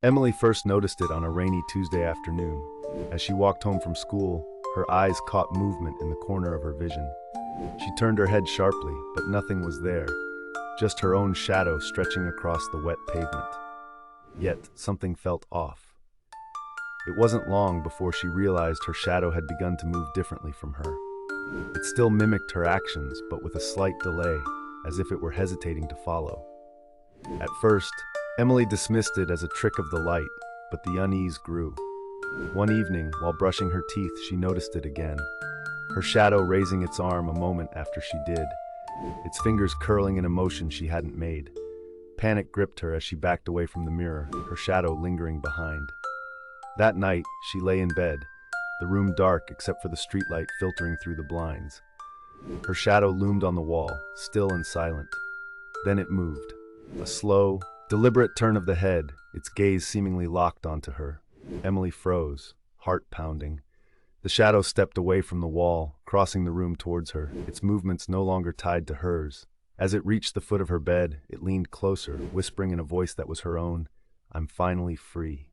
Emily first noticed it on a rainy Tuesday afternoon. As she walked home from school, her eyes caught movement in the corner of her vision. She turned her head sharply, but nothing was there, just her own shadow stretching across the wet pavement. Yet, something felt off. It wasn't long before she realized her shadow had begun to move differently from her. It still mimicked her actions, but with a slight delay, as if it were hesitating to follow. At first, Emily dismissed it as a trick of the light, but the unease grew. One evening, while brushing her teeth, she noticed it again, her shadow raising its arm a moment after she did, its fingers curling in a motion she hadn't made. Panic gripped her as she backed away from the mirror, her shadow lingering behind. That night, she lay in bed, the room dark except for the streetlight filtering through the blinds. Her shadow loomed on the wall, still and silent. Then it moved. A slow, deliberate turn of the head, its gaze seemingly locked onto her. Emily froze, heart pounding. The shadow stepped away from the wall, crossing the room towards her, its movements no longer tied to hers. As it reached the foot of her bed, it leaned closer, whispering in a voice that was her own, "I'm finally free."